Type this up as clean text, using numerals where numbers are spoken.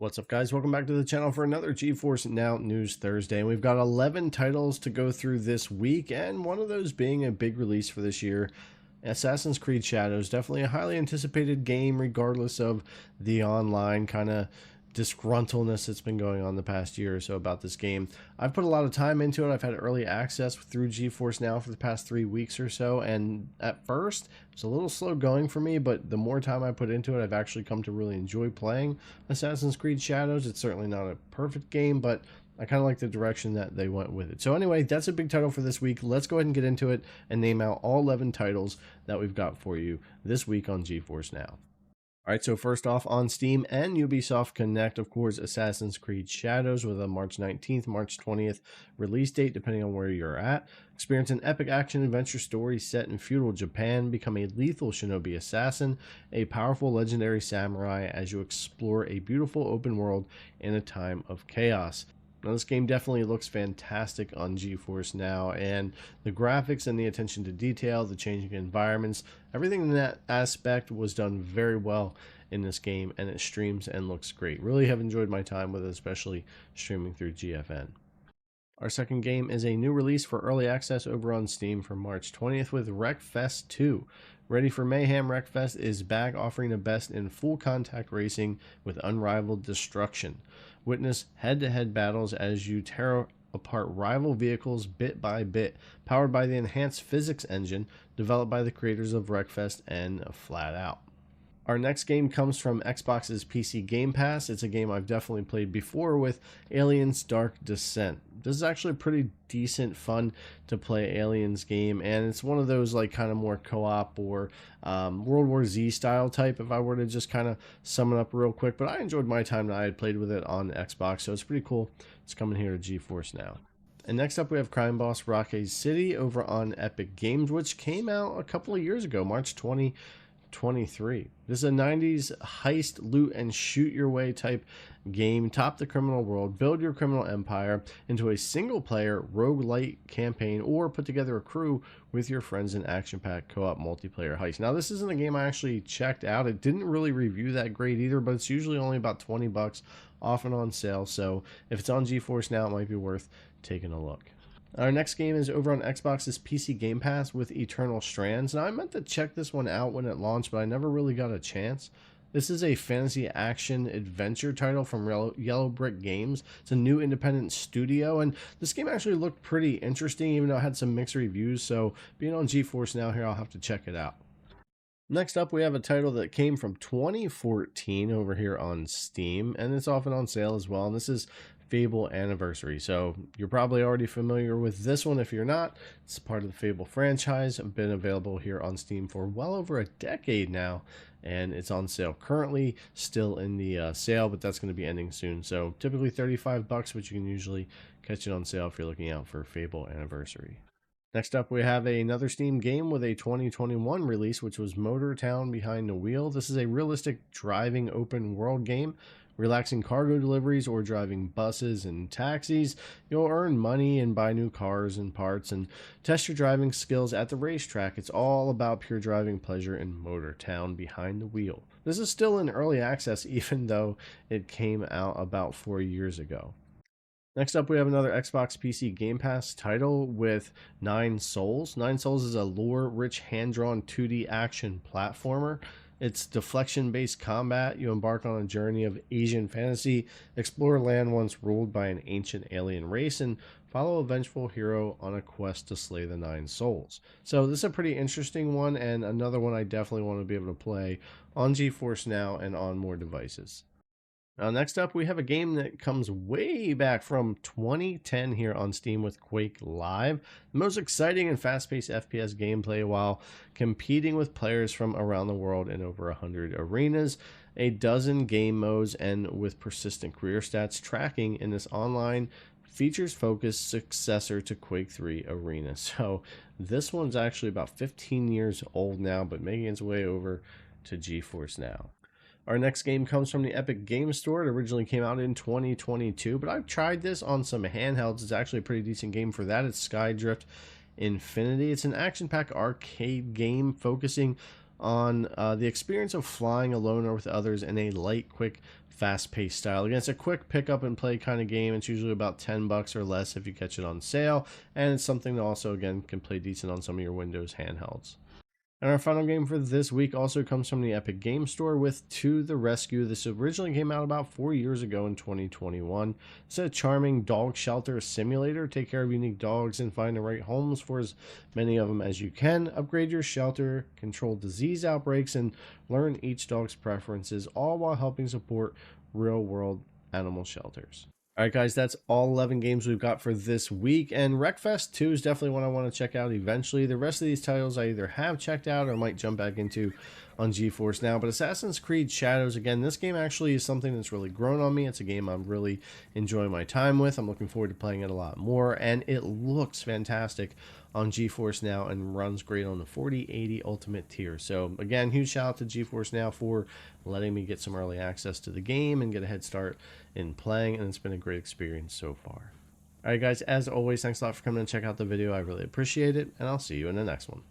What's up, guys? Welcome back to the channel for another GeForce Now News Thursday. And we've got 11 titles to go through this week, and one of those being a big release for this year, Assassin's Creed Shadows. Definitely a highly anticipated game, regardless of the online kind of disgruntledness that's been going on the past year or so about this game. I've put a lot of time into it. I've had early access through GeForce Now for the past 3 weeks or so, and at first it's a little slow going for me, but the more time I put into it, I've actually come to really enjoy playing Assassin's Creed Shadows. It's certainly not a perfect game, but I kind of like the direction that they went with it. So anyway, that's a big title for this week. Let's go ahead and get into it and name out all 11 titles that we've got for you this week on GeForce Now. All right, so first off, on Steam and Ubisoft Connect, of course, Assassin's Creed Shadows with a March 19th, March 20th release date, depending on where you're at. Experience an epic action-adventure story set in feudal Japan. Become a lethal shinobi assassin, a powerful legendary samurai as you explore a beautiful open world in a time of chaos. Now, this game definitely looks fantastic on GeForce Now, and the graphics and the attention to detail, the changing environments, everything in that aspect was done very well in this game, and it streams and looks great. Really have enjoyed my time with it, especially streaming through GFN. Our second game is a new release for early access over on Steam for March 20th with Wreckfest 2. Ready for mayhem, Wreckfest is back, offering the best in full contact racing with unrivaled destruction. Witness head-to-head battles as you tear apart rival vehicles bit by bit, powered by the enhanced physics engine developed by the creators of Wreckfest and Flat Out. Our next game comes from Xbox's PC Game Pass. It's a game I've definitely played before with Aliens Dark Descent. This is actually a pretty decent, fun to play Aliens game, and it's one of those like kind of more co-op or World War Z style type if I were to just kind of sum it up real quick. But I enjoyed my time that I had played with it on Xbox, so it's pretty cool. It's coming here to GeForce Now. And next up we have Crime Boss Rocket City over on Epic Games, which came out a couple of years ago, March 2023. This is a 90s heist, loot, and shoot your way type game. Top the criminal world, build your criminal empire into a single-player roguelite campaign, or put together a crew with your friends in action-packed co-op multiplayer heist. Now, this isn't a game I actually checked out. It didn't really review that great either, but it's usually only about 20 bucks, often on sale. So if it's on GeForce Now, it might be worth taking a look. Our next game is over on Xbox's PC Game Pass with Eternal Strands. Now, I meant to check this one out when it launched, but I never really got a chance. This is a fantasy action adventure title from Yellow Brick Games. It's a new independent studio, and this game actually looked pretty interesting, even though it had some mixed reviews. So being on GeForce Now here, I'll have to check it out. Next up, we have a title that came from 2014 over here on Steam, and it's often on sale as well. And this is Fable Anniversary. So you're probably already familiar with this one. If you're not, it's part of the Fable franchise. It's been available here on Steam for well over a decade now, and it's on sale currently, still in the sale, but that's going to be ending soon. So typically 35 bucks, but you can usually catch it on sale if you're looking out for Fable Anniversary. Next up, we have another Steam game with a 2021 release, which was Motor Town Behind the Wheel. This is a realistic driving open world game. Relaxing cargo deliveries or driving buses and taxis. You'll earn money and buy new cars and parts and test your driving skills at the racetrack. It's all about pure driving pleasure in Motor Town Behind the Wheel. This is still in early access, even though it came out about 4 years ago. Next up, we have another Xbox PC Game Pass title with Nine Souls. Nine Souls is a lore-rich, hand-drawn 2D action platformer. It's deflection-based combat. You embark on a journey of Asian fantasy, explore land once ruled by an ancient alien race, and follow a vengeful hero on a quest to slay the Nine Souls. So this is a pretty interesting one, and another one I definitely want to be able to play on GeForce Now and on more devices. Now, next up, we have a game that comes way back from 2010 here on Steam with Quake Live. The most exciting and fast-paced FPS gameplay while competing with players from around the world in over 100 arenas, a dozen game modes, and with persistent career stats tracking in this online features-focused successor to Quake 3 Arena. So this one's actually about 15 years old now, but making its way over to GeForce Now. Our next game comes from the Epic Game Store. It originally came out in 2022, but I've tried this on some handhelds. It's actually a pretty decent game for that. It's Skydrift Infinity. It's an action-packed arcade game focusing on the experience of flying alone or with others in a light, quick, fast-paced style. Again, it's a quick pick up and play kind of game. It's usually about $10 or less if you catch it on sale, and it's something that also, again, can play decent on some of your Windows handhelds. And our final game for this week also comes from the Epic Game Store with To the Rescue. This originally came out about 4 years ago in 2021. It's a charming dog shelter simulator. Take care of unique dogs and find the right homes for as many of them as you can. Upgrade your shelter, control disease outbreaks, and learn each dog's preferences, all while helping support real-world animal shelters. All right, guys, that's all 11 games we've got for this week, and Wreckfest 2 is definitely one I want to check out eventually. The rest of these titles I either have checked out or might jump back into on GeForce now, but Assassin's Creed Shadows, again, this game actually is something that's really grown on me. It's a game I'm really enjoying my time with. I'm looking forward to playing it a lot more, and it looks fantastic on GeForce Now and runs great on the 4080 Ultimate tier. So again, huge shout out to GeForce Now for letting me get some early access to the game and get a head start in playing, and it's been a great experience so far. Alright guys, as always, thanks a lot for coming and check out the video. I really appreciate it, and I'll see you in the next one.